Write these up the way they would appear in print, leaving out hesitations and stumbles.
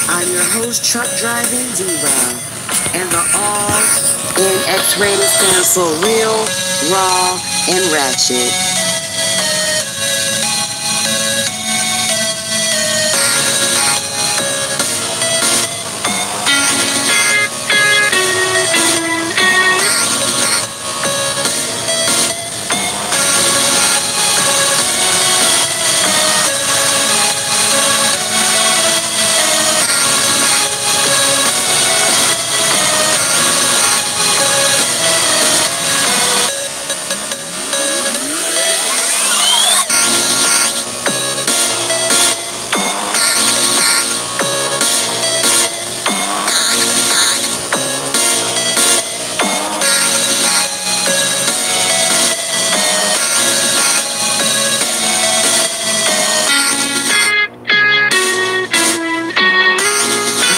I'm your host, truck driving Deva, and the R in X-rated stands for real, raw, and ratchet.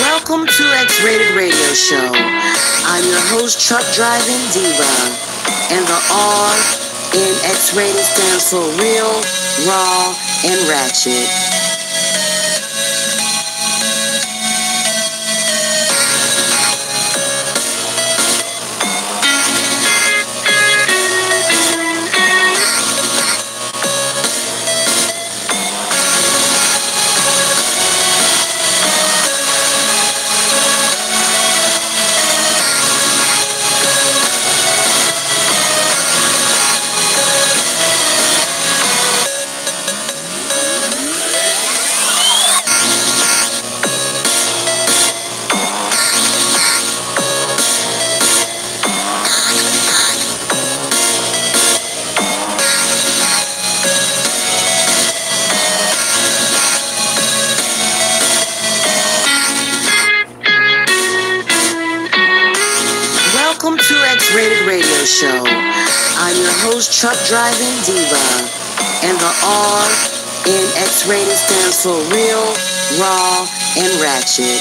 Welcome to X-Rated Radio Show. I'm your host, truck driving Deva, and the R in X-Rated stands for real, raw, and ratchet. Welcome to X-Rated Radio Show. I'm your host, truck driving Deva, and the R in X-Rated stands for real, raw, and ratchet.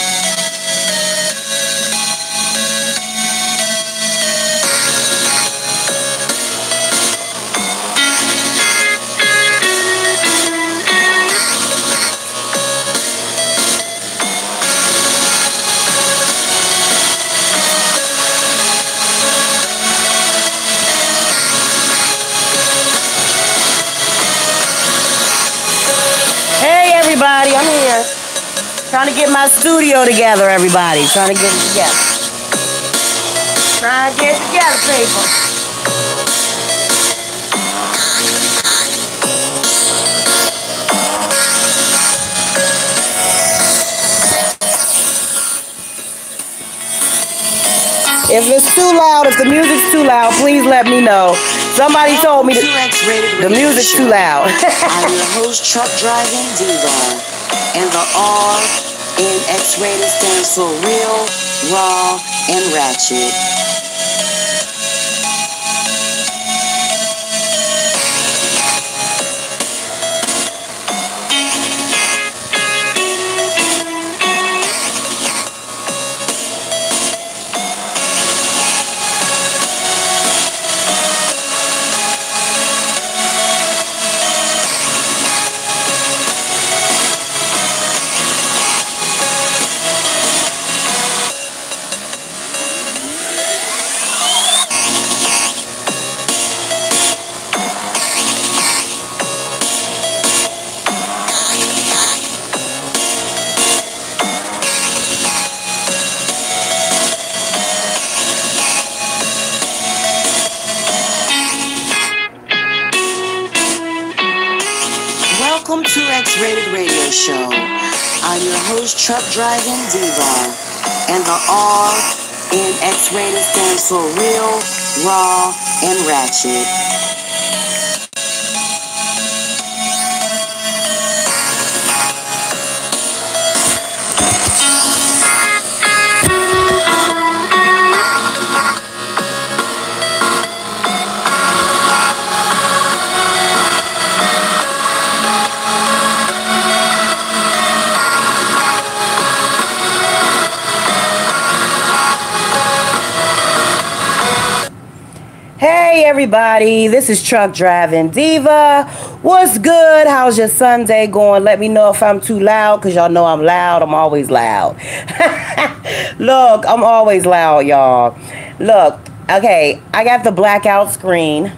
Everybody, I'm here. Trying to get my studio together, everybody. Trying to get it together. Trying to get it together, people. If it's too loud, if the music's too loud, please let me know. Somebody told me the music's too loud. I'm your host, truck driving Deva, and the R in X-Rated stands for real, raw, and ratchet. Welcome to X-Rated Radio Show. I'm your host, truck driving Deva, and the R in X-Rated stands for real, raw, and ratchet. Hey Hey everybody, this is Truck Driving Diva. What's good? How's your Sunday going? Let me know if I'm too loud, because y'all know I'm loud. I'm always loud. Look, I'm always loud, y'all. Look, okay, I got the blackout screen,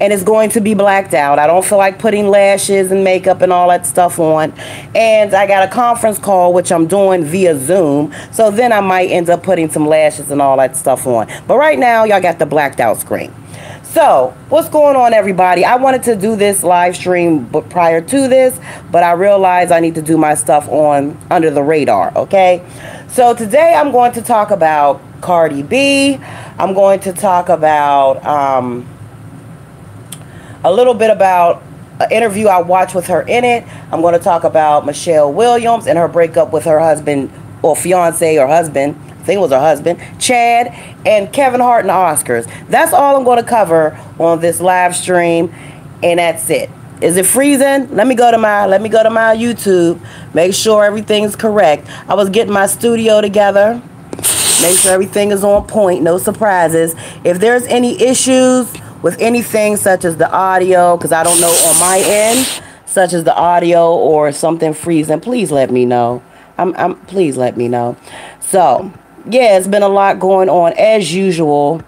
and it's going to be blacked out. I don't feel like putting lashes and makeup and all that stuff on. And I got a conference call, which I'm doing via Zoom. So then I might end up putting some lashes and all that stuff on. But right now, y'all got the blacked out screen. So, what's going on, everybody? I wanted to do this live stream prior to this, but I realized I need to do my stuff on under the radar, okay? So today I'm going to talk about Cardi B. I'm going to talk about a little bit about an interview I watched with her in it. I'm going to talk about Michelle Williams and her breakup with her husband, or fiance, or husband. I think it was her husband, Chad, and Kevin Hart and the Oscars. That's all I'm going to cover on this live stream, and that's it. Is it freezing? Let me go to my YouTube. Make sure everything's correct. I was getting my studio together. Make sure everything is on point. No surprises. If there's any issues with anything such as the audio, because I don't know on my end, such as the audio or something freezing, please let me know. Please let me know. So, yeah, it's been a lot going on as usual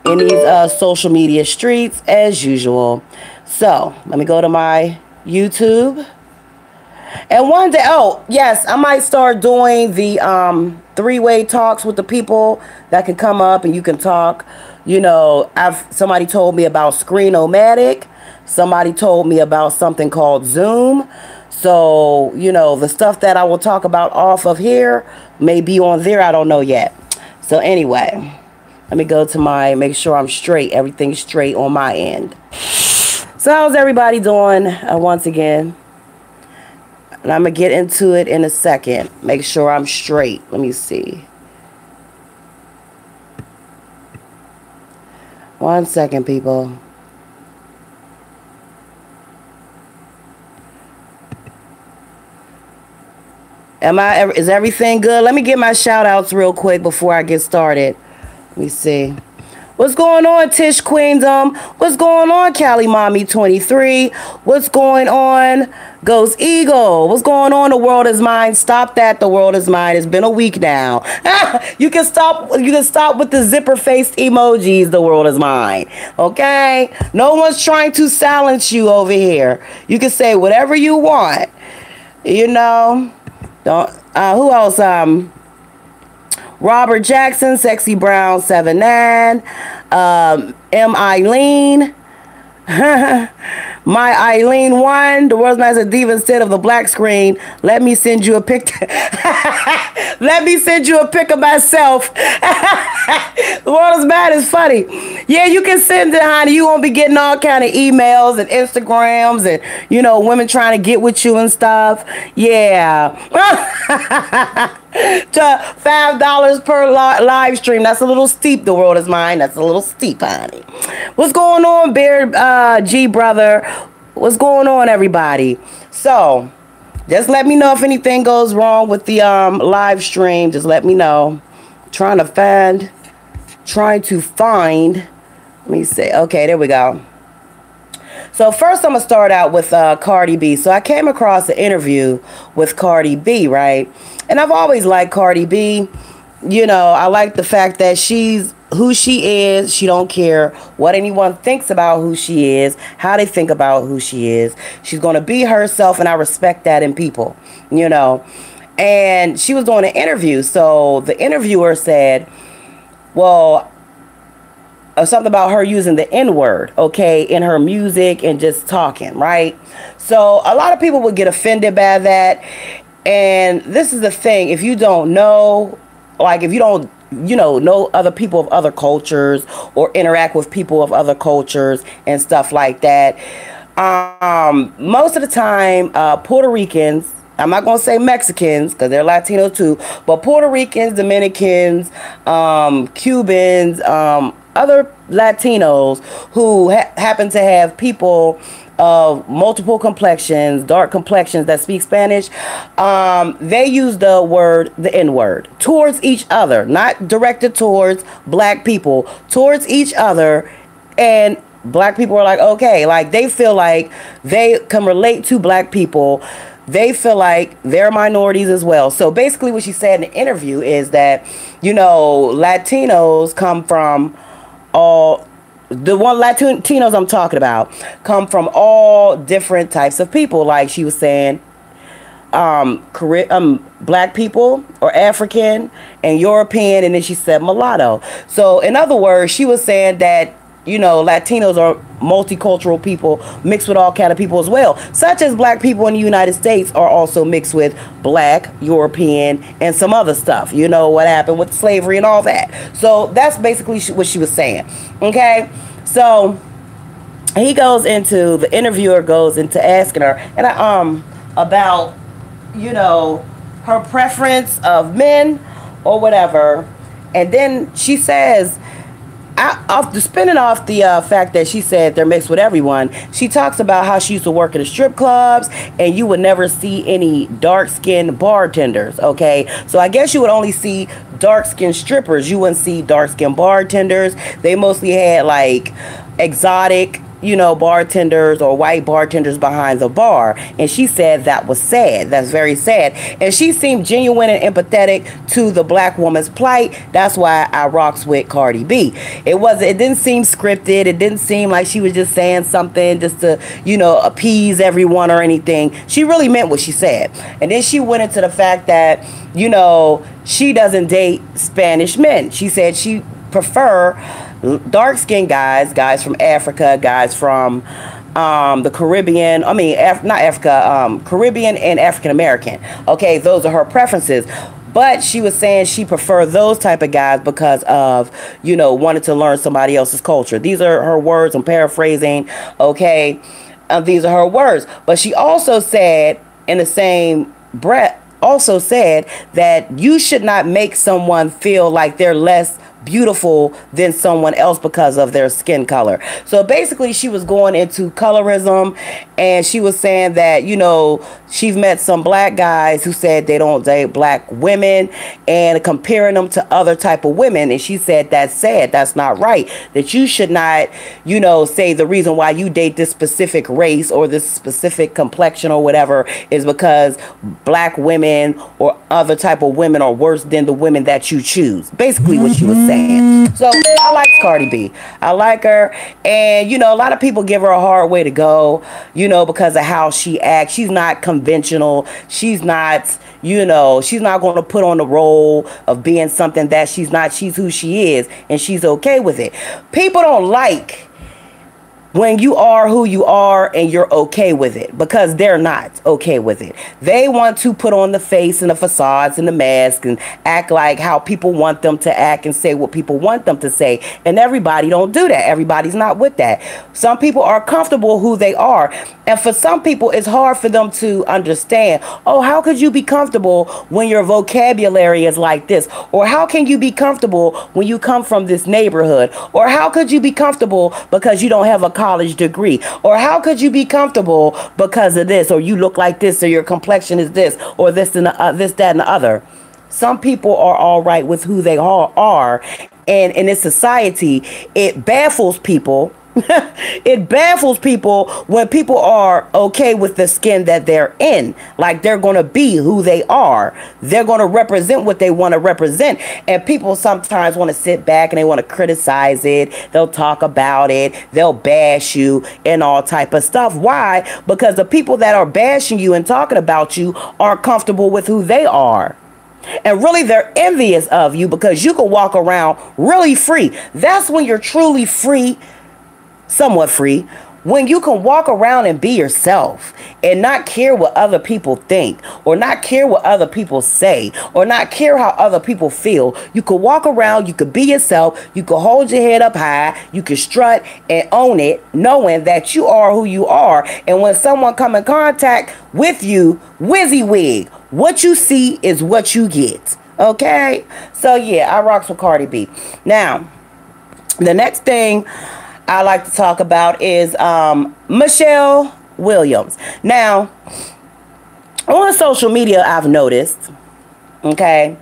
in these social media streets as usual. So, let me go to my YouTube. And one day, oh, yes, I might start doing the three-way talks with the people that can come up and you can talk. You know, somebody told me about Screen-O-Matic. Somebody told me about something called Zoom. So, you know, the stuff that I will talk about off of here may be on there. I don't know yet. So anyway, let me go to make sure I'm straight. Everything's straight on my end. So how's everybody doing once again? And I'm going to get into it in a second. Make sure I'm straight. Let me see. 1 second, people. Is everything good? Let me get my shout outs real quick before I get started. Let me see. What's going on, Tish Queendom? What's going on, Cali Mommy 23? What's going on, Ghost Eagle? What's going on, The World Is Mine? Stop that, The World Is Mine. It's been a week now. You can stop with the zipper-faced emojis, The World Is Mine. Okay? No one's trying to silence you over here. You can say whatever you want. You know? Don't who else? Robert Jackson, Sexy Brown 79, M. Eileen, My Eileen 1, the world's nicest diva instead of the black screen. Let me send you a pic. Let me send you a pic of myself. The world is mad is funny. Yeah, you can send it, honey. You won't be getting all kind of emails and Instagrams and, you know, women trying to get with you and stuff. Yeah. To $5 per live stream. That's a little steep. The World Is Mine. That's a little steep, honey. What's going on, Bear G brother? What's going on, everybody? So, just let me know if anything goes wrong with the live stream. Just let me know. Trying to find. Let me see. Okay, there we go. So first I'm going to start out with Cardi B. So I came across an interview with Cardi B, right? And I've always liked Cardi B. You know, I like the fact that she's who she is. She don't care what anyone thinks about who she is, how they think about who she is. She's going to be herself, and I respect that in people, you know. And she was doing an interview. So the interviewer said, well, something about her using the N-word, okay, in her music and just talking, right? So a lot of people would get offended by that. And this is the thing, if you don't know, like if you don't, you know other people of other cultures or interact with people of other cultures and stuff like that, most of the time, Puerto Ricans, I'm not going to say Mexicans because they're Latino too, but Puerto Ricans, Dominicans, Cubans, other Latinos who happen to have people of multiple complexions, dark complexions that speak Spanish, they use the N-word towards each other, not directed towards black people, towards each other. And black people are like, okay, like they feel like they can relate to black people. They feel like they're minorities as well. So basically what she said in the interview is that, you know, Latinos come from all, the one Latinos I'm talking about come from all different types of people. Like she was saying, black people or African and European, and then she said mulatto. So in other words, she was saying that, you know, Latinos are multicultural people mixed with all kind of people as well, such as black people in the United States are also mixed with black, European, and some other stuff. You know what happened with slavery and all that. So that's basically what she was saying. Okay, so he goes into, the interviewer goes into asking her and about, you know, her preference of men or whatever, and then she says, spinning off the fact that she said they're mixed with everyone, she talks about how she used to work in the strip clubs and you would never see any dark-skinned bartenders, okay? So I guess you would only see dark-skinned strippers. You wouldn't see dark-skinned bartenders. They mostly had, like, exotic, you know, bartenders or white bartenders behind the bar. And she said that was sad. That's very sad. And she seemed genuine and empathetic to the black woman's plight. That's why I rocks with Cardi B. It didn't seem scripted. It didn't seem like she was just saying something just to, you know, appease everyone or anything. She really meant what she said. And then she went into the fact that, you know, she doesn't date Spanish men. She said she prefer dark-skinned guys from Africa, guys from the Caribbean, not Africa, Caribbean and African American. Okay, those are her preferences. But she was saying she preferred those type of guys because of, you know, wanting to learn somebody else's culture. These are her words. I'm paraphrasing. Okay, these are her words. But she also said in the same breath, that you should not make someone feel like they're less beautiful than someone else because of their skin color. So basically she was going into colorism, and she was saying that, you know, she's met some black guys who said they don't date black women and comparing them to other type of women, and she said that's sad, that's not right, that you should not, you know, say the reason why you date this specific race or this specific complexion or whatever is because black women or other type of women are worse than the women that you choose. Basically what she was saying. So I like Cardi B. I like her, and you know, a lot of people give her a hard way to go, you know, because of how she acts. She's not conventional. She's not, you know, she's not going to put on the role of being something that she's not. She's who she is, and she's okay with it. People don't like when you are who you are and you're okay with it, because they're not okay with it. They want to put on the face and the facades and the mask and act like how people want them to act and say what people want them to say. And everybody don't do that. Everybody's not with that. Some people are comfortable who they are. And for some people, it's hard for them to understand, oh, how could you be comfortable when your vocabulary is like this? Or how can you be comfortable when you come from this neighborhood? Or how could you be comfortable because you don't have a college degree? Or how could you be comfortable because of this? Or you look like this, or your complexion is this, or this and this, that, and the other. Some people are all right with who they are. And in this society, it baffles people. It baffles people when people are okay with the skin that they're in. Like they're going to be who they are. They're going to represent what they want to represent. And people sometimes want to sit back and they want to criticize it. They'll talk about it. They'll bash you and all type of stuff. Why? Because the people that are bashing you and talking about you aren't comfortable with who they are. And really, they're envious of you because you can walk around really free. That's when you're truly free. Somewhat free, when you can walk around and be yourself and not care what other people think, or not care what other people say, or not care how other people feel. You can walk around, you can be yourself, you can hold your head up high, you can strut and own it, knowing that you are who you are. And when someone come in contact with you, WYSIWYG, what you see is what you get. Okay? So yeah, I rocks with Cardi B. Now, the next thing I like to talk about is Michelle Williams. Now, on social media, I've noticed, okay,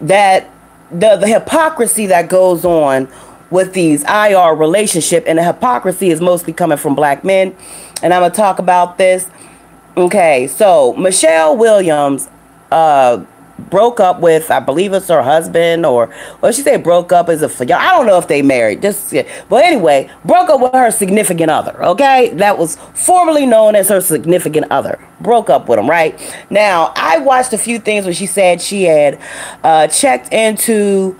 that the hypocrisy that goes on with these IR relationship, and the hypocrisy is mostly coming from black men. And I'm gonna talk about this. Okay, so Michelle Williams broke up with, I believe it's her husband, or she said broke up as I don't know if they married. But anyway, broke up with her significant other. Okay, that was formerly known as her significant other. Broke up with him, right? Now, I watched a few things where she said she had checked into.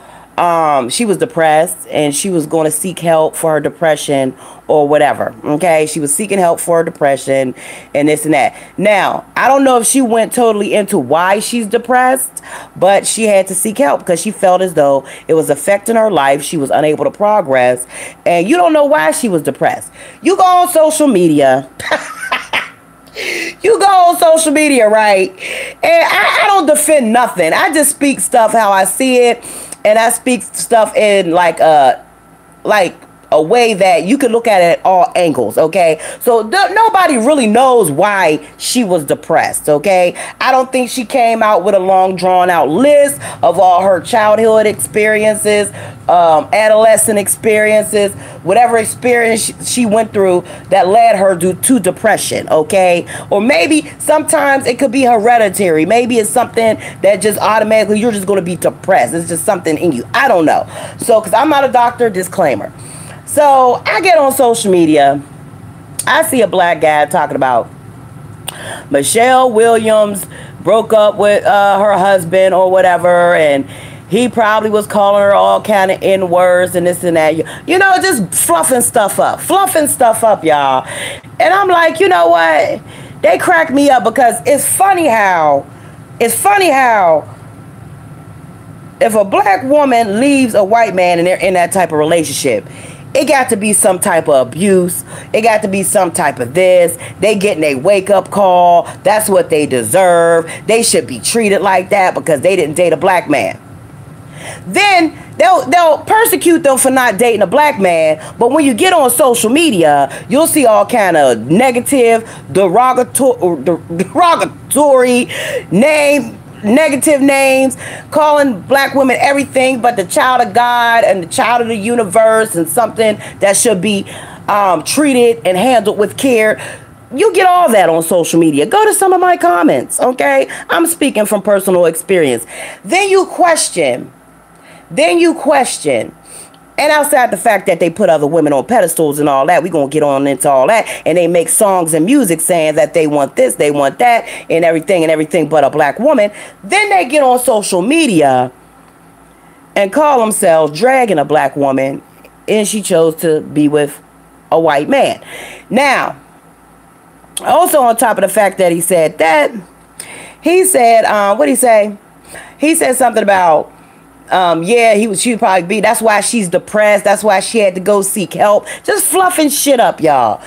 She was depressed and she was going to seek help for her depression or whatever. Okay, she was seeking help for her depression and this and that. Now, I don't know if she went totally into why she's depressed, but she had to seek help because she felt as though it was affecting her life. She was unable to progress, and you don't know why she was depressed. You go on social media. You go on social media, right? And I don't defend nothing. I just speak stuff how I see it. And I speak stuff in like a way that you can look at it at all angles, okay? So nobody really knows why she was depressed, okay? I don't think she came out with a long drawn out list of all her childhood experiences, adolescent experiences, whatever experience she went through that led her to depression, okay? Or maybe sometimes it could be hereditary. Maybe it's something that just automatically you're just going to be depressed. It's just something in you. I don't know. So, because I'm not a doctor, disclaimer. So I get on social media. I see a black guy talking about Michelle Williams broke up with her husband or whatever, and he probably was calling her all kind of N-words and this and that. You know, just fluffing stuff up, y'all. And I'm like, you know what? They crack me up because it's funny how if a black woman leaves a white man and they're in that type of relationship, it got to be some type of abuse. It got to be some type of this. They getting a wake-up call. That's what they deserve. They should be treated like that because they didn't date a black man. Then they'll persecute them for not dating a black man. But when you get on social media, you'll see all kind of negative, derogatory negative names, calling black women everything but the child of God and the child of the universe and something that should be treated and handled with care. You get all that on social media. Go to some of my comments, okay? I'm speaking from personal experience. Then you question. And outside the fact that they put other women on pedestals and all that, we're going to get on into all that. And they make songs and music saying that they want this, they want that, and everything but a black woman. Then they get on social media and call themselves dragging a black woman, and she chose to be with a white man. Now, also on top of the fact that he said that, he said, what'd he say? He said something about, she'd probably be, that's why she's depressed, that's why she had to go seek help. Just fluffing shit up, y'all.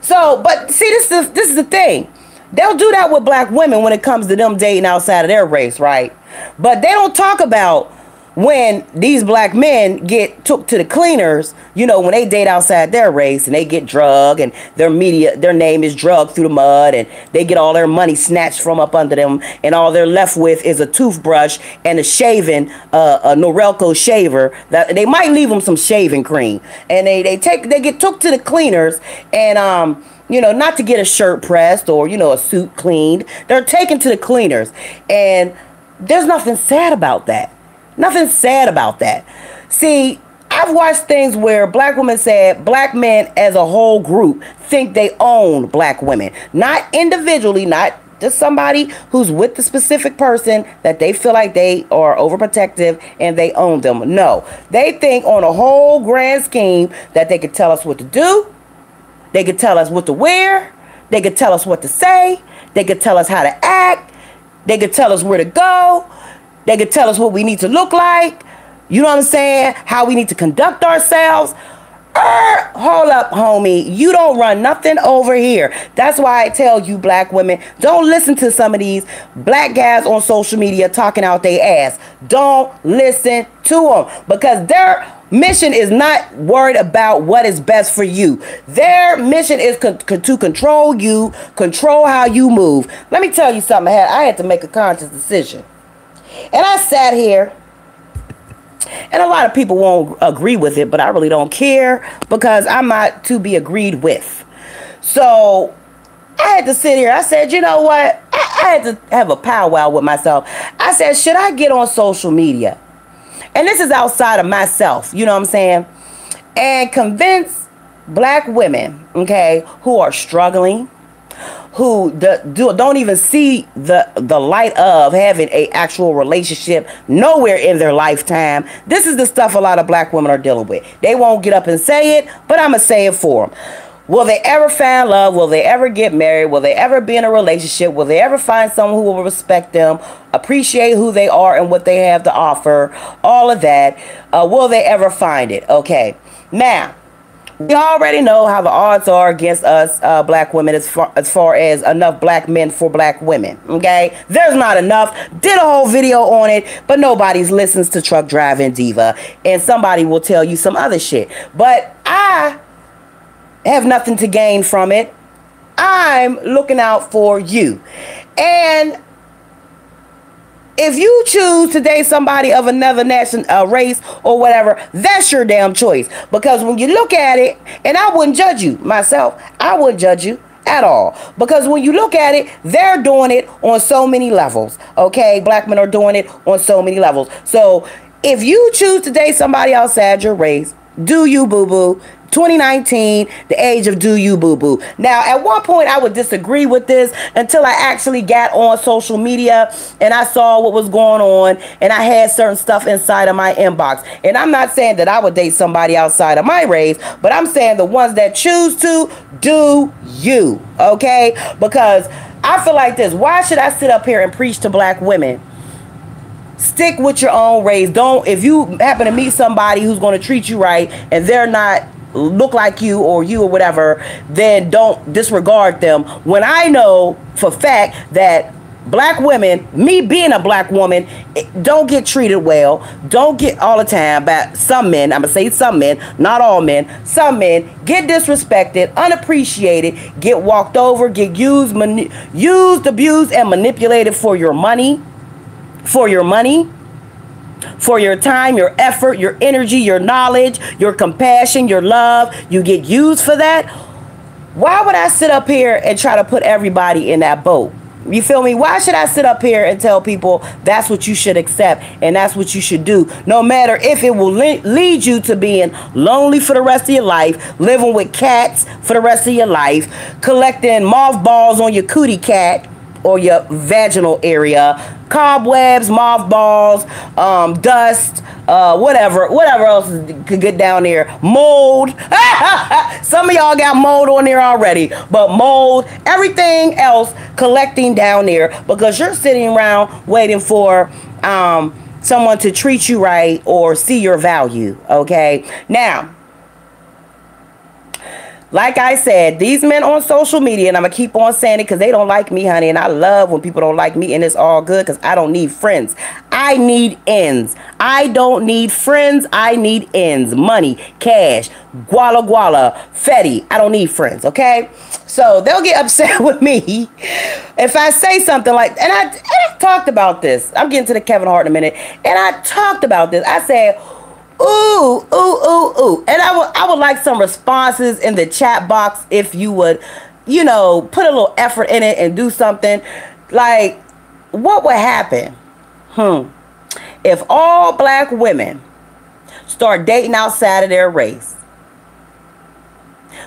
So, but see, this is the thing. They'll do that with black women when it comes to them dating outside of their race, right? But they don't talk about when these black men get took to the cleaners, you know, when they date outside their race and they get drugged and their name is drugged through the mud and they get all their money snatched from up under them and all they're left with is a toothbrush and a Norelco shaver. That they might leave them some shaving cream, and they get took to the cleaners and you know, not to get a shirt pressed or, you know, a suit cleaned. They're taken to the cleaners, and there's nothing sad about that. Nothing sad about that. See, I've watched things where black women said black men as a whole group think they own black women. Not individually, not just somebody who's with the specific person that they feel like they are overprotective and they own them. No, they think on a whole grand scheme that they could tell us what to do. They could tell us what to wear. They could tell us what to say. They could tell us how to act. They could tell us where to go. They could tell us what we need to look like. You know what I'm saying? How we need to conduct ourselves. Hold up, homie. You don't run nothing over here. That's why I tell you, black women, don't listen to some of these black guys on social media talking out their ass. Don't listen to them, because their mission is not worried about what is best for you. Their mission is to control you, control how you move. Let me tell you something. I had to make a conscious decision. And I sat here And a lot of people won't agree with it, but I really don't care because I'm not to be agreed with. So I had to sit here. I said, you know what? I had to have a powwow with myself. I said, should I get on social media? And this is outside of myself, you know what I'm saying? And convince black women, okay, who are struggling, who don't even see the light of having a actual relationship nowhere in their lifetime. This is the stuff a lot of black women are dealing with. They won't get up and say it, but I'm going to say it for them. Will they ever find love? Will they ever get married? Will they ever be in a relationship? Will they ever find someone who will respect them, appreciate who they are and what they have to offer? All of that. Will they ever find it? Okay. Now, we already know how the odds are against us black women as far as enough black men for black women. Okay. There's not enough. Did a whole video on it, but nobody's listens to Truck Driving Diva. And somebody will tell you some other shit. But I have nothing to gain from it. I'm looking out for you. And if you choose to date somebody of another race or whatever, that's your damn choice. Because when you look at it, and I wouldn't judge you myself, I wouldn't judge you at all. Because when you look at it, they're doing it on so many levels. Okay, black men are doing it on so many levels. So if you choose to date somebody outside your race, do you, boo-boo. 2019, the age of do you, boo-boo. Now, at one point, I would disagree with this until I actually got on social media and I saw what was going on and I had certain stuff inside of my inbox. And I'm not saying that I would date somebody outside of my race, but I'm saying the ones that choose to, do you, okay? Because I feel like this. Why should I sit up here and preach to black women? Stick with your own race. Don't, if you happen to meet somebody who's going to treat you right and they're not look like you or whatever, then don't disregard them. When I know for fact that black women, me being a black woman, don't get treated well, don't get all the time by some men. I'm gonna say some men, not all men. Some men get disrespected, unappreciated, get walked over, get used, abused, and manipulated for your money, for your time, your effort, your energy, your knowledge, your compassion, your love. You get used for that. Why would I sit up here and try to put everybody in that boat? You feel me? Why should I sit up here and tell people that's what you should accept and that's what you should do? No matter if it will lead you to being lonely for the rest of your life, living with cats for the rest of your life, collecting mothballs on your cootie cat or your vaginal area, cobwebs, mothballs, dust, whatever else could get down there. Mold. Some of y'all got mold on there already, but mold, everything else collecting down there because you're sitting around waiting for someone to treat you right or see your value. Okay, now, like I said, these men on social media, and I'm going to keep on saying it because they don't like me, honey. And I love when people don't like me, and it's all good because I don't need friends. I need ends. I don't need friends. I need ends. Money, cash, guala guala, fetty. I don't need friends, okay? So they'll get upset with me if I say something like, and I talked about this. I'm getting to the Kevin Hart in a minute. And I talked about this. I said, ooh, ooh, ooh, ooh. And I would like some responses in the chat box if you would, put a little effort in it and do something. Like, what would happen if all black women start dating outside of their race?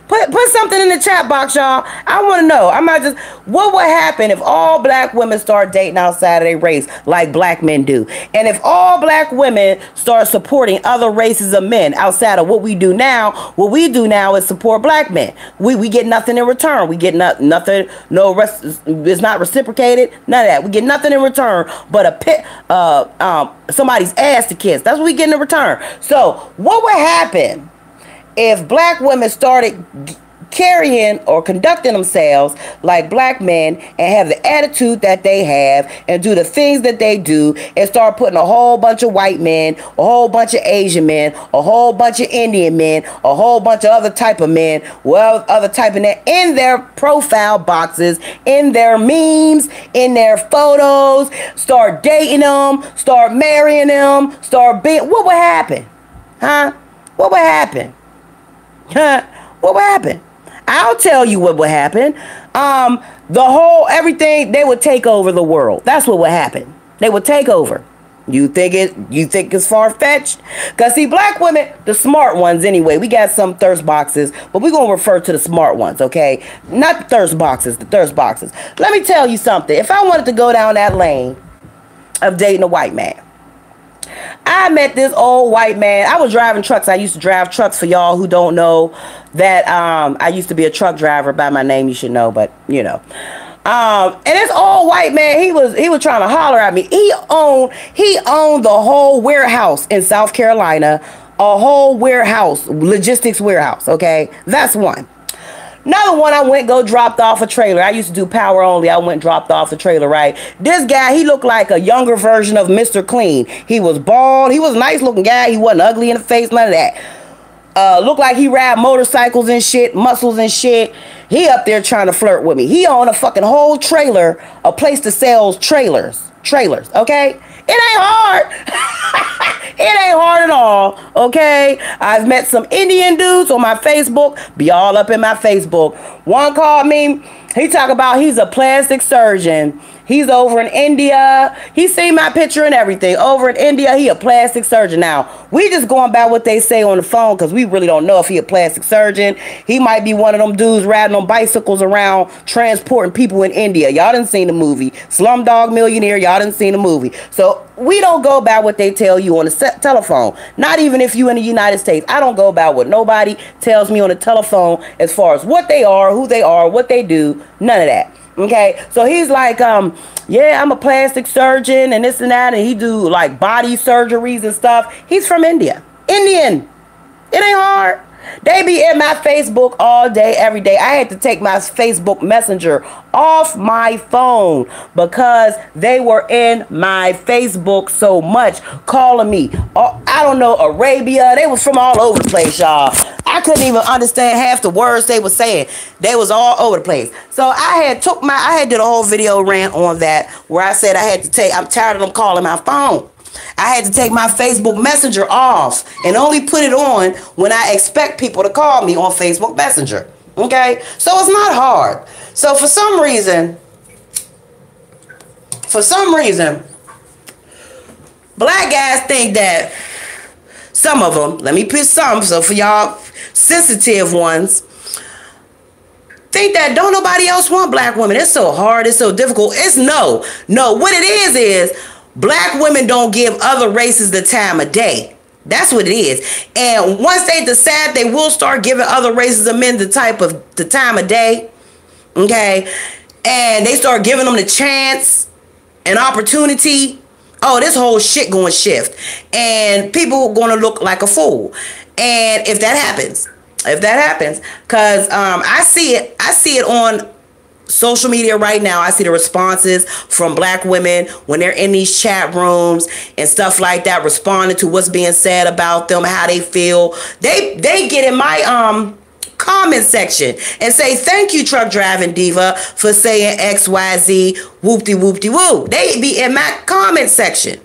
Put something in the chat box, y'all. I want to know. What would happen if all black women start dating outside of their race like black men do? And if all black women start supporting other races of men outside of what we do now is support black men. We get nothing in return. We get nothing, it's not reciprocated, none of that. We get nothing in return but somebody's ass to kiss. That's what we get in return. So what would happen if black women started carrying or conducting themselves like black men and have the attitude that they have and do the things that they do and start putting a whole bunch of white men, a whole bunch of Asian men, a whole bunch of Indian men, a whole bunch of other type of men, well, other type of men in their profile boxes, in their memes, in their photos, start dating them, start marrying them, start being, what would happen? Huh? What would happen? Huh? What would happen? I'll tell you what would happen. The whole everything, they would take over the world. That's what would happen. They would take over. You think it's far-fetched? Because see, black women, the smart ones anyway, we got some thirst boxes, but we're going to refer to the smart ones, okay? Not the thirst boxes, the thirst boxes. Let me tell you something. If I wanted to go down that lane of dating a white man, I met this old white man. I was driving trucks. I used to drive trucks, for y'all who don't know that. I used to be a truck driver. By my name you should know, but you know. And this old white man, he was trying to holler at me. He owned the whole warehouse in South Carolina, a whole warehouse, logistics warehouse, okay? That's one. Another one, I dropped off a trailer. I used to do power only. I went dropped off the trailer, right? This guy, he looked like a younger version of Mr. Clean. He was bald. He was a nice looking guy. He wasn't ugly in the face, none of that. Looked like he ride motorcycles and shit, muscles and shit. He up there trying to flirt with me. He owned a fucking whole trailer, a place to sell trailers, okay? It ain't hard. It ain't hard at all, okay? I've met some Indian dudes on my Facebook. Be all up in my Facebook. One called me. He talk about he's a plastic surgeon. He's over in India. He seen my picture and everything. Over in India, he a plastic surgeon. Now, we just going by what they say on the phone because we really don't know if he a plastic surgeon. He might be one of them dudes riding on bicycles around transporting people in India. Y'all done seen the movie. Slumdog Millionaire, y'all done seen the movie. So, we don't go by what they tell you on the telephone. Not even if you in the United States. I don't go by what nobody tells me on the telephone as far as what they are, who they are, what they do. None of that. Okay, so he's like, yeah, I'm a plastic surgeon and this and that, and he do like body surgeries and stuff. He's from India. Indian. It ain't hard. They be in my Facebook all day, every day. I had to take my Facebook Messenger off my phone because they were in my Facebook so much, calling me. I don't know, Arabia. They was from all over the place, y'all. I couldn't even understand half the words they were saying. They was all over the place. So I had did a whole video rant on that where I said I'm tired of them calling my phone. I had to take my Facebook Messenger off and only put it on when I expect people to call me on Facebook Messenger. Okay? So it's not hard. So for some reason, black guys think that some of them, let me pick some, so for y'all sensitive ones, think that don't nobody else want black women. It's so hard. It's so difficult. It's no. What it is black women don't give other races the time of day. That's what it is. And once they decide they will start giving other races of men the time of day, okay, and they start giving them the chance and opportunity, oh, this whole shit going to shift. And people are going to look like a fool. And if that happens, because I see it on social media right now. I see the responses from black women when they're in these chat rooms and stuff like that, responding to what's being said about them, how they feel. They get in my comment section and say, thank you, Truck Driving Diva, for saying XYZ, whoop-de-whoop-de-woo. They be in my comment section.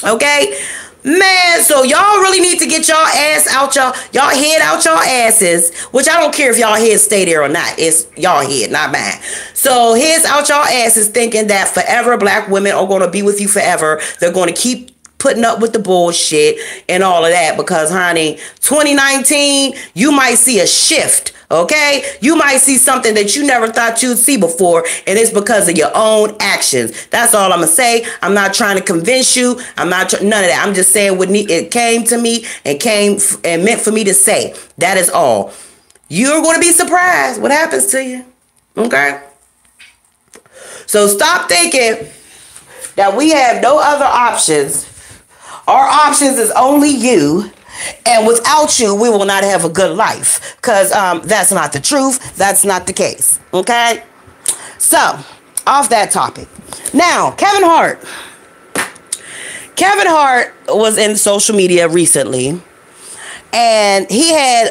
Okay? Man, so y'all really need to get y'all ass out y'all head out y'all asses, which I don't care if y'all head stay there or not. It's y'all head, not mine. So heads out y'all asses thinking that forever black women are going to be with you forever. They're going to keep putting up with the bullshit and all of that because, honey, 2019, you might see a shift. Okay, you might see something that you never thought you'd see before, and it's because of your own actions. That's all I'm gonna say. I'm not trying to convince you. I'm not none of that. I'm just saying what it came to me and meant for me to say. That is all. You're going to be surprised what happens to you. Okay. So stop thinking that we have no other options. Our options is only you. And without you, we will not have a good life. Because that's not the truth. That's not the case. Okay? So, off that topic. Now, Kevin Hart. Kevin Hart was in social media recently. And he had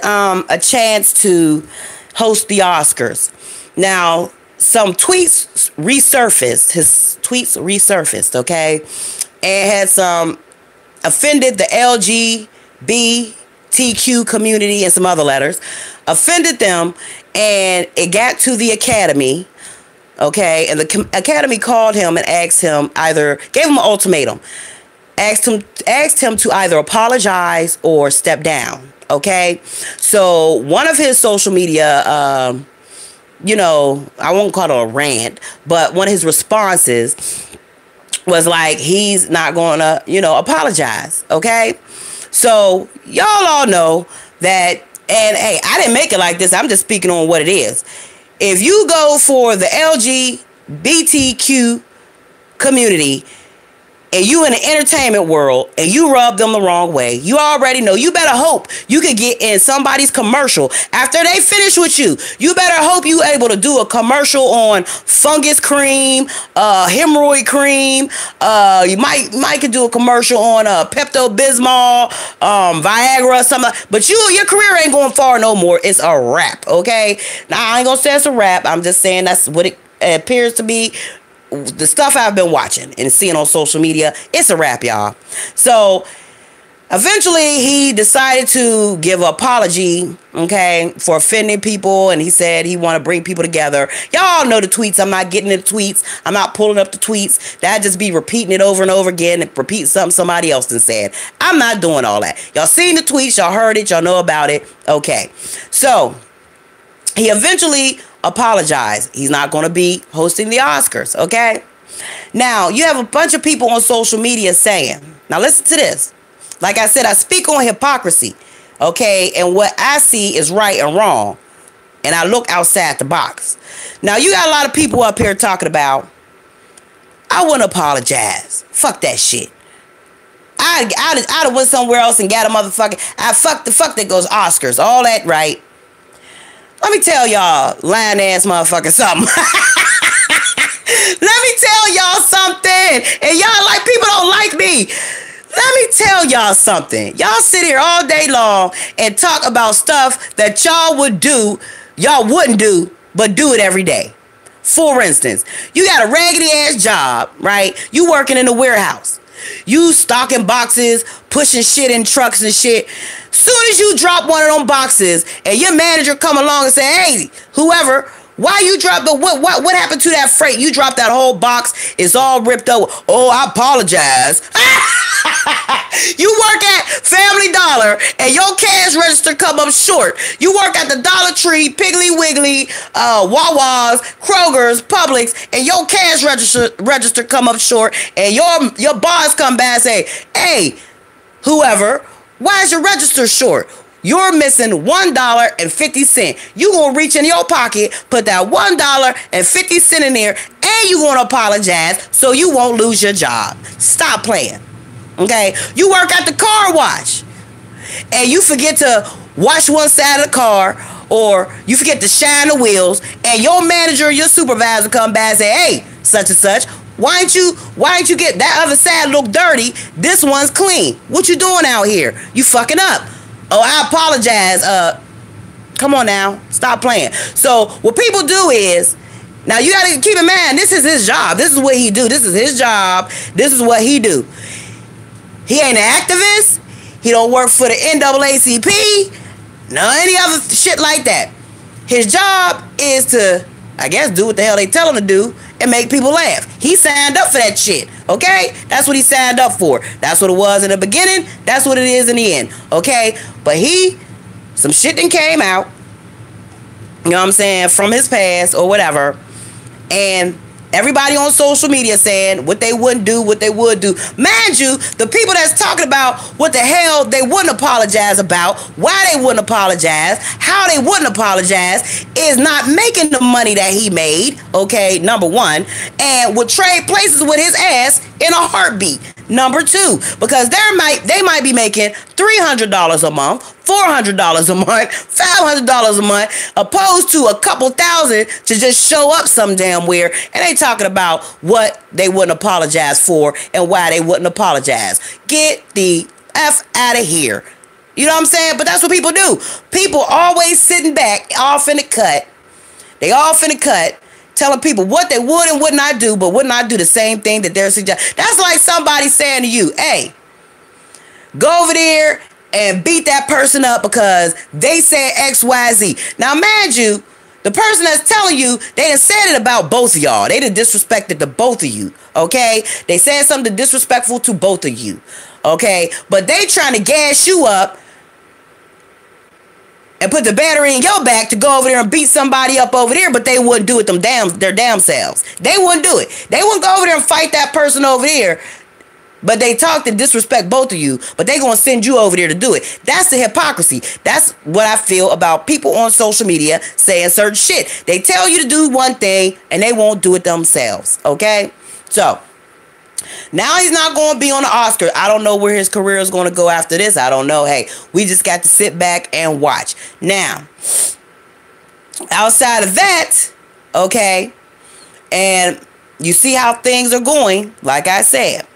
a chance to host the Oscars. Now, some tweets resurfaced. His tweets resurfaced, okay? And had some offended the LGBTQ community and some other letters. Offended them, and it got to the Academy, okay? And the Academy called him and asked him gave him an ultimatum. Asked him to either apologize or step down, okay? So one of his social media, I won't call it a rant, but one of his responses was like, he's not going to, apologize, okay? So y'all all know that, and hey, I didn't make it like this. I'm just speaking on what it is. If you go for the LGBTQ community, and you in the entertainment world, and you rub them the wrong way, you already know. You better hope you could get in somebody's commercial after they finish with you. You better hope you able to do a commercial on fungus cream, hemorrhoid cream. You might could do a commercial on Pepto-Bismol, Viagra, something. But your career ain't going far no more. It's a wrap, okay? Now, I ain't gonna say it's a wrap. I'm just saying that's what it appears to be. The stuff I've been watching and seeing on social media, it's a wrap, y'all. So eventually he decided to give an apology, okay, for offending people, and he said he want to bring people together. Y'all know the tweets. I'm not getting the tweets. I'm not pulling up the tweets. That just be repeating it over and over again and repeat something somebody else done said. I'm not doing all that. Y'all seen the tweets. Y'all heard it. Y'all know about it. Okay. So he eventually apologize. He's not going to be hosting the Oscars, okay? Now, you have a bunch of people on social media saying, now listen to this. Like I said, I speak on hypocrisy, okay? And what I see is right and wrong. And I look outside the box. Now, you got a lot of people up here talking about, I wouldn't apologize. Fuck that shit. I'd have went somewhere else and got a motherfucking, fuck that goes Oscars. All that, right? Let me tell y'all, lying ass motherfucker, something. Let me tell y'all something. And y'all like, people don't like me. Let me tell y'all something. Y'all sit here all day long and talk about stuff that y'all wouldn't do, but do it every day. For instance, you got a raggedy ass job, right? You working in a warehouse. You stocking boxes, pushing shit in trucks and shit. Soon as you drop one of them boxes and your manager come along and say, hey, whoever, why you dropped what happened to that freight? You dropped that whole box. It's all ripped up. Oh, I apologize. You work at Family Dollar and your cash register come up short. You work at the Dollar Tree, Piggly Wiggly, Wawa's, Kroger's, Publix, and your cash register come up short, and your boss come back and say, hey, whoever, why is your register short? You're missing $1.50. You gonna reach in your pocket, put that $1.50 in there, and you gonna apologize so you won't lose your job. Stop playing. Okay? You work at the car wash, and you forget to wash one side of the car, or you forget to shine the wheels, and your manager or your supervisor come back and say, hey, such and such, why ain't you get that other side look dirty? This one's clean. What you doing out here? You fucking up. Oh, I apologize. Come on now. Stop playing. So what people do is, now you got to keep in mind, this is his job. This is what he do. This is his job. This is what he do. He ain't an activist. He don't work for the NAACP. No, any other shit like that. His job is to, I guess, do what the hell they tell him to do and make people laugh. He signed up for that shit, okay? That's what he signed up for. That's what it was in the beginning. That's what it is in the end, okay? But some shit done came out, you know what I'm saying, from his past or whatever, and everybody on social media saying what they wouldn't do, what they would do. Mind you, the people that's talking about what the hell they wouldn't apologize about, why they wouldn't apologize, how they wouldn't apologize, is not making the money that he made, okay, number one, and would trade places with his ass in a heartbeat. Number two, because they might be making $300 a month, $400 a month, $500 a month, opposed to a couple thousand to just show up some damn where, and they talking about what they wouldn't apologize for and why they wouldn't apologize. Get the F out of here. You know what I'm saying? But that's what people do. People always sitting back, off in the cut. They off in the cut, telling people what they would and would not do, but would not do the same thing that they're suggesting. That's like somebody saying to you, hey, go over there and beat that person up because they said X, Y, Z. Now, mind you, the person that's telling you, they done said it about both of y'all. They done disrespected the both of you, okay? They said something disrespectful to both of you, okay? But they trying to gas you up and put the battery in your back to go over there and beat somebody up over there, but they wouldn't do it their damn selves. They wouldn't do it. They wouldn't go over there and fight that person over there, but they talk to disrespect both of you, but they gonna send you over there to do it. That's the hypocrisy. That's what I feel about people on social media saying certain shit. They tell you to do one thing, and they won't do it themselves, okay? So, now he's not going to be on the Oscar. I don't know where his career is going to go after this. I don't know. Hey, we just got to sit back and watch. Now, outside of that, okay, and you see how things are going, like I said.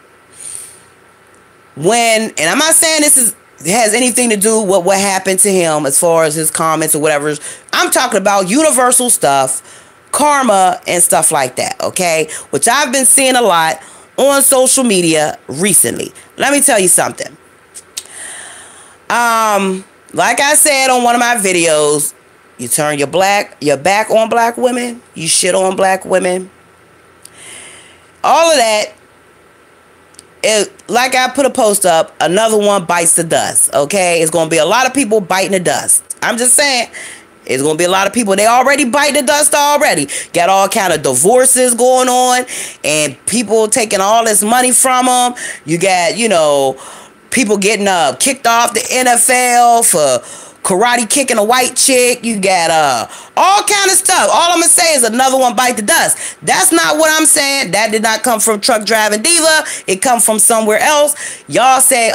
And I'm not saying has anything to do with what happened to him as far as his comments or whatever. I'm talking about universal stuff, karma and stuff like that, okay? Which I've been seeing a lot on social media recently. Let me tell you something. Like I said on one of my videos, you turn your back on black women, you shit on black women. All of that, like I put a post up, another one bites the dust, okay? It's going to be a lot of people biting the dust. I'm just saying, it's going to be a lot of people. They already bite the dust already. Got all kind of divorces going on and people taking all this money from them. You got, people getting kicked off the NFL for karate kicking a white chick. You got all kind of stuff. All I'm going to say is another one bite the dust. That's not what I'm saying. That did not come from Truck Driving Diva. It come from somewhere else. Y'all say,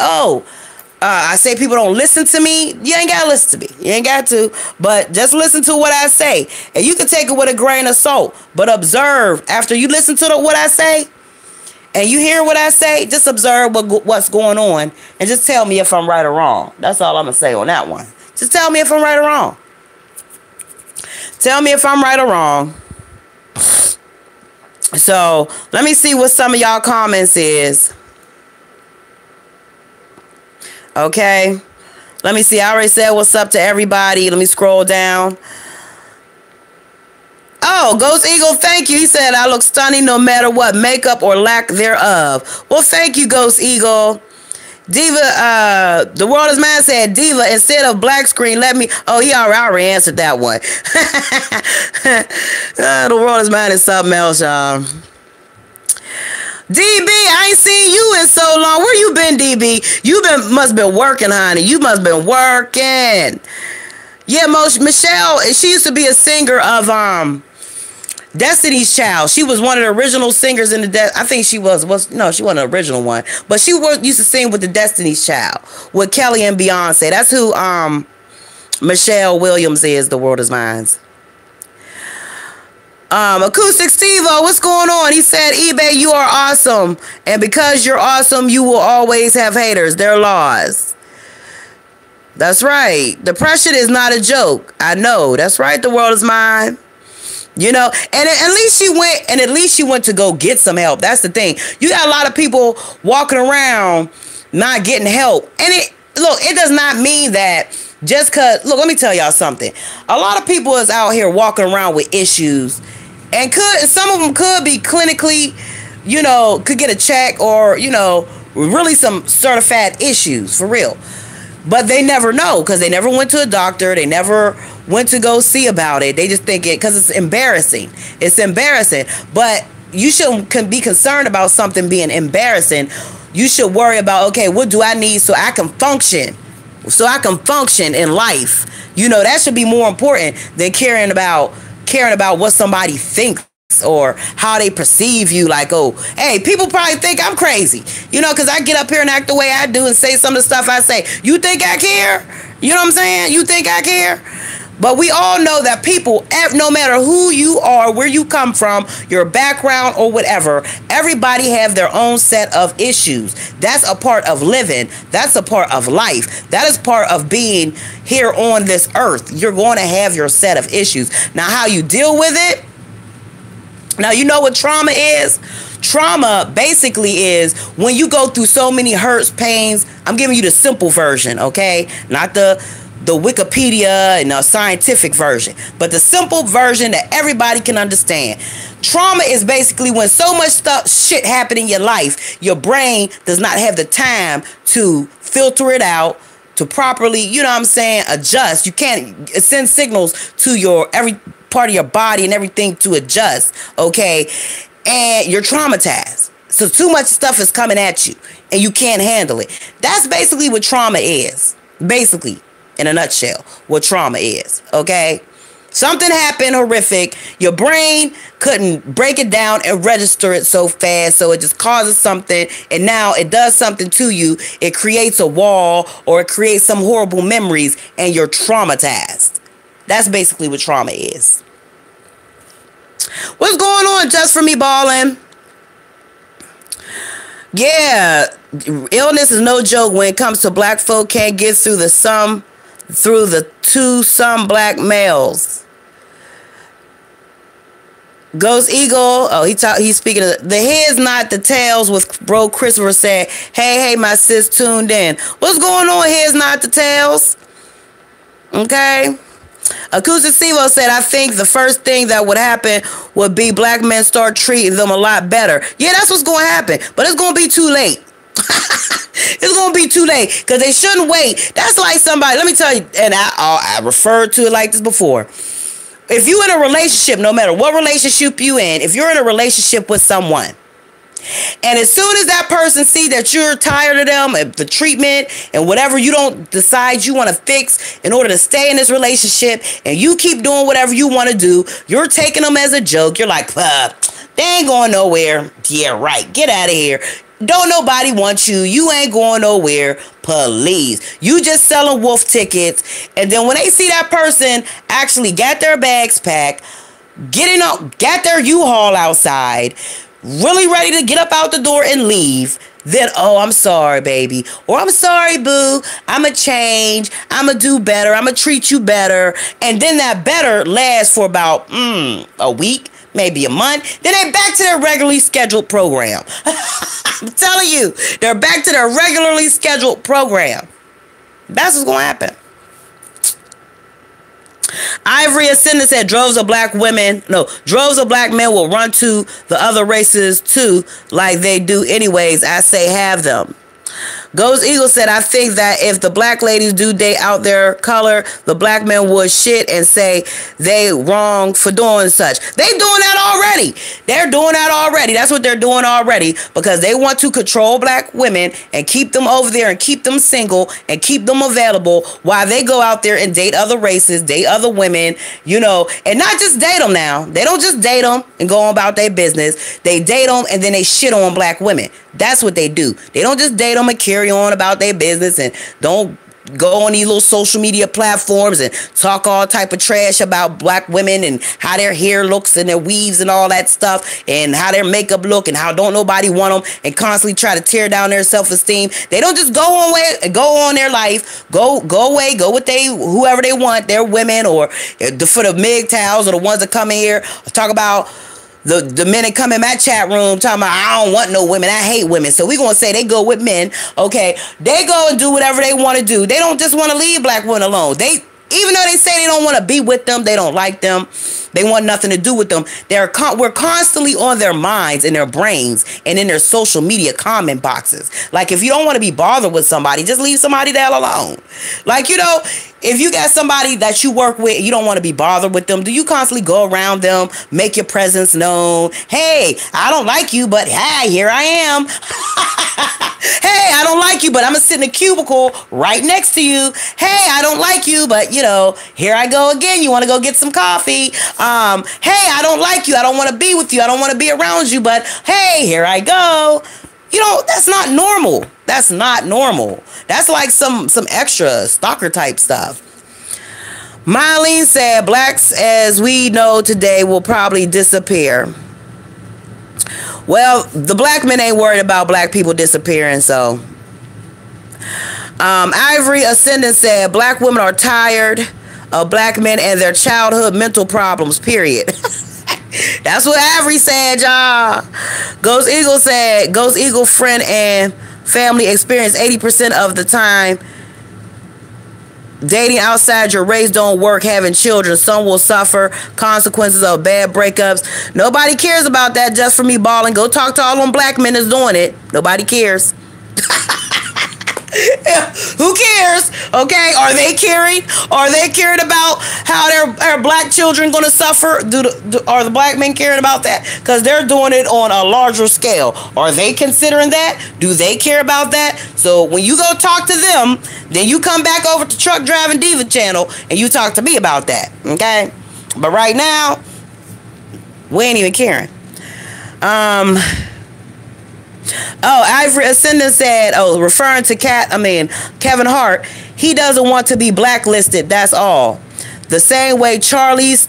I say people don't listen to me. You ain't got to listen to me. You ain't got to. But just listen to what I say. And you can take it with a grain of salt. But observe. After you listen to what I say, and you hear what I say, just observe what's going on. And just tell me if I'm right or wrong. That's all I'm going to say on that one. Just tell me if I'm right or wrong. Tell me if I'm right or wrong. So, let me see what some of y'all comments is. Okay, let me see. I already said what's up to everybody. Let me scroll down. Oh, Ghost Eagle, thank you. He said, I look stunning no matter what, makeup or lack thereof. Well, thank you, Ghost Eagle. Diva, the world is mine said, Diva, instead of black screen, let me... Oh, he already answered that one. The world is mine is something else, y'all. DB, I ain't seen you in so long. Where you been, DB? You must been working, honey. You must been working. Yeah, Michelle, she used to be a singer of Destiny's Child. She was one of the original singers in the I think she was no, she wasn't the original one, but she used to sing with the Destiny's Child with Kelly and Beyonce. That's who Michelle Williams is. The world is mine. Acoustic Steve-O, what's going on? He said, eBay, you are awesome. And because you're awesome, you will always have haters. They're laws. That's right. Depression is not a joke. I know. That's right. The world is mine. And at least she went to go get some help. That's the thing. You got a lot of people walking around not getting help. And it does not mean that just because, let me tell y'all something. A lot of people is out here walking around with issues. And some of them could be clinically, could get a check or, really some certified issues for real. But they never know because they never went to a doctor. They never went to go see about it. They just think because it's embarrassing. It's embarrassing. But you shouldn't be concerned about something being embarrassing. You should worry about, okay, what do I need so I can function? So I can function in life. That should be more important than caring about what somebody thinks or how they perceive you. Like, oh, hey, people probably think I'm crazy, because I get up here and act the way I do and say some of the stuff I say. You think I care? You know what I'm saying? You think I care? But we all know that people, no matter who you are, where you come from, your background or whatever, everybody have their own set of issues. That's a part of living. That's a part of life. That is part of being here on this earth. You're going to have your set of issues. Now, how you deal with it? Now, you know what trauma is? Trauma basically is when you go through so many hurts, pains. I'm giving you the simple version, okay? Not the Wikipedia and the scientific version, but the simple version that everybody can understand. Trauma is basically when so much shit happened in your life, your brain does not have the time to filter it out, to properly, adjust. You can't send signals to every part of your body and everything to adjust, okay? And you're traumatized. So too much stuff is coming at you and you can't handle it. That's basically what trauma is. Basically, in a nutshell, what trauma is, okay? Something happened horrific. Your brain couldn't break it down and register it so fast, so it just causes something, and now it does something to you. It creates a wall, or it creates some horrible memories, and you're traumatized. That's basically what trauma is. What's going on, Just For Me Ballin'? Yeah, illness is no joke when it comes to black folk. Can't get through some black males. Ghost Eagle, he's speaking of the heads, not the tails, with bro Christopher said, hey, my sis tuned in. What's going on, heads, not the tails? Okay. Acoustic Sivo said, I think the first thing that would happen would be black men start treating them a lot better. Yeah, that's what's going to happen, but it's going to be too late. It's going to be too late, because they shouldn't wait. That's like somebody, let me tell you, and I referred to it like this before. If you're in a relationship, no matter what relationship you in, if you're in a relationship with someone, and as soon as that person see that you're tired of them, and the treatment and whatever you don't decide you want to fix in order to stay in this relationship, and you keep doing whatever you want to do, you're taking them as a joke. You're like, they ain't going nowhere. Yeah, right. Get out of here. Don't nobody want you. You ain't going nowhere. Please. You just selling wolf tickets. And then when they see that person actually got their bags packed, got their U-Haul outside, really ready to get up out the door and leave, then, oh, I'm sorry, baby. Or I'm sorry, boo. I'ma change. I'ma do better. I'ma treat you better. And then that better lasts for about a week, maybe a month. Then they're back to their regularly scheduled program. I'm telling you, they're back to their regularly scheduled program. That's what's going to happen. Ivory Ascendant said droves of black men will run to the other races too, like they do anyways. I say have them. Ghost Eagle said, I think that if the black ladies do date out their color, the black men would shit and say they wrong for doing such. They doing that already. They're doing that already. That's what they're doing already, because they want to control black women and keep them over there and keep them single and keep them available while they go out there and date other races, date other women, and not just date them now. They don't just date them and go on about their business. They date them and then they shit on black women. That's what they do. They don't just date them and carry on about their business and don't go on these little social media platforms and talk all type of trash about black women and how their hair looks and their weaves and all that stuff and how their makeup look and how don't nobody want them, and constantly try to tear down their self-esteem. They don't just go on their life, go away, go with whoever they want, their women, or for the MGTOWs or the ones that come in here talk about the men that come in my chat room talking about, I don't want no women, I hate women. So we gonna say they go with men, okay? They go and do whatever they want to do. They don't just want to leave black women alone. Even though they say they don't want to be with them, they don't like them, they want nothing to do with them, we're constantly on their minds and their brains and in their social media comment boxes. Like, if you don't want to be bothered with somebody, just leave somebody the hell alone. Like, if you got somebody that you work with and you don't want to be bothered with them, do you constantly go around them, make your presence known? Hey, I don't like you, but hey, here I am. Hey, I don't like you, but I'm going to sit in a cubicle right next to you. Hey, I don't like you, but, here I go again. You want to go get some coffee? Hey, I don't like you. I don't want to be with you. I don't want to be around you. But hey, here I go. You know, that's not normal. That's not normal. That's like some extra stalker type stuff. Mylene said, blacks as we know today will probably disappear. Well, the black men ain't worried about black people disappearing, so. Ivory Ascendant said, black women are tired of black men and their childhood mental problems, period. That's what Ivory said, y'all. Ghost Eagle said, Ghost Eagle friend and family experience 80% of the time. Dating outside your race don't work. Having children, some will suffer consequences of bad breakups. Nobody cares about that. Just for me balling. Go talk to all them black men that's doing it. Nobody cares. Who cares? Okay, are they caring? Are they caring about how their black children going to suffer? Are the black men caring about that? Because they're doing it on a larger scale. Are they considering that? Do they care about that? So when you go talk to them, then you come back over to Truck Driving Diva channel and you talk to me about that. Okay, but right now we ain't even caring. Oh, Ivory Ascendant said, referring to Kevin Hart, he doesn't want to be blacklisted, that's all. The same way Charlize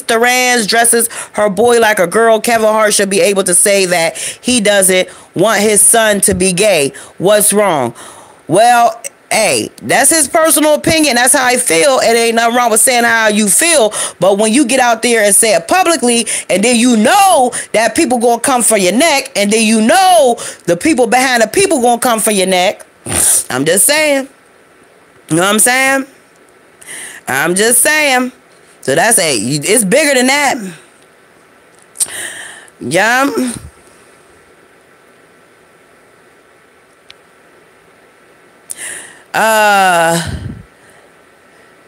Theron dresses her boy like a girl, Kevin Hart should be able to say that he doesn't want his son to be gay. What's wrong? Well, hey, that's his personal opinion. That's how I feel. It ain't nothing wrong with saying how you feel. But when you get out there and say it publicly, and then you know that people gonna come for your neck, and then you know the people behind the people gonna come for your neck. I'm just saying. You know what I'm saying? I'm just saying. So that's it's bigger than that. Yeah.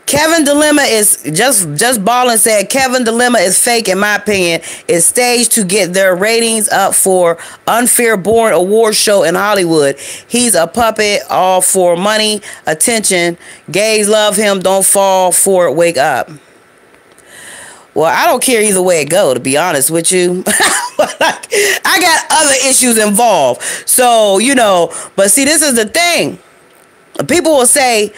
Kevin Dilemma is just balling said Kevin Dilemma is fake in my opinion. It's staged to get their ratings up for Unfair Born award show in Hollywood. He's a puppet all for money, attention. Gays love him, don't fall for it, wake up. Well, I don't care either way it go, to be honest with you. I got other issues involved. So, you know, but see, this is the thing. People will say,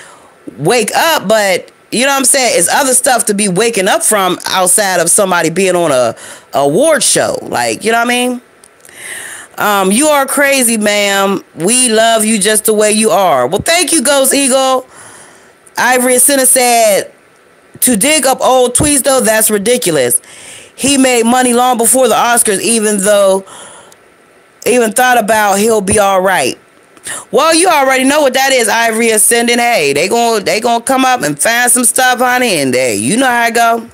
wake up, but you know what I'm saying? It's other stuff to be waking up from outside of somebody being on a award show. Like, you know what I mean? You are crazy, ma'am. We love you just the way you are. Well, thank you, Ghost Eagle. Ivory Sinner said, to dig up old tweets, though, that's ridiculous. He made money long before the Oscars, even thought about he'll be all right. Well, you already know what that is, Ivory Ascending. Hey, they gonna come up and find some stuff, honey, in there. You know how it go.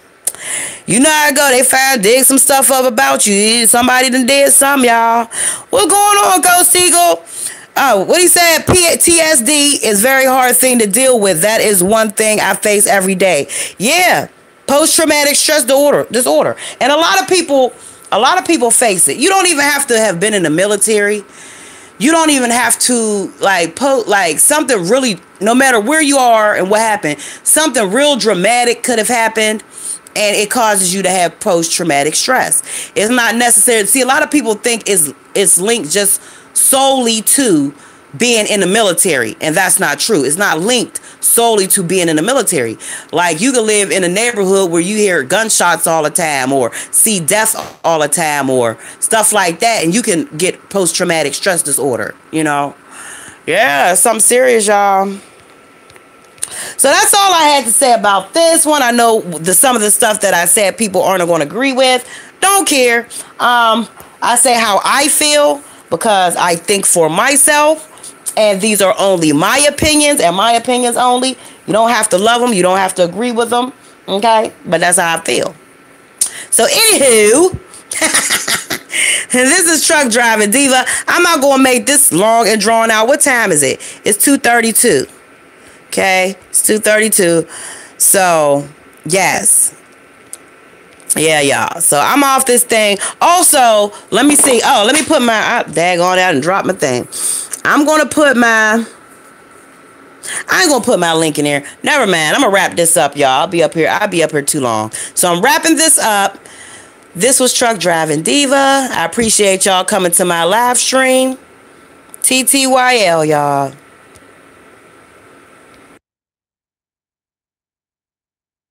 You know how it go. They dig some stuff up about you. Somebody done did something, y'all. What's going on, Ghost Eagle? What he said, PTSD is a very hard thing to deal with. That is one thing I face every day. Yeah, post-traumatic stress disorder. And a lot of people face it. You don't even have to have been in the military. You don't even have to like something really, no matter where you are and what happened, something real dramatic could have happened and it causes you to have post-traumatic stress. It's not necessary. See, a lot of people think it's linked just solely to being in the military, and that's not true. It's not linked solely to being in the military. Like, you can live in a neighborhood where you hear gunshots all the time or see death all the time or stuff like that, and you can get post-traumatic stress disorder, you know? Yeah, something serious, y'all. So that's all I had to say about this one. I know some of the stuff that I said people aren't going to agree with. Don't care. I say how I feel because I think for myself. And these are only my opinions and my opinions only. You don't have to love them. You don't have to agree with them. Okay? But that's how I feel. So, anywho, this is Truck Driving Diva. I'm not going to make this long and drawn out. What time is it? It's 2:32. Okay? It's 2:32. So, yes. Yeah, y'all. So, I'm off this thing. Also, let me see. Oh, let me put my... daggone out and drop my thing. I'm going to put my I ain't gonna put my link in there. Never mind. I'm gonna wrap this up, y'all. I'll be up here too long. So I'm wrapping this up. This was Truck Driving Diva. I appreciate y'all coming to my live stream. TTYL, y'all.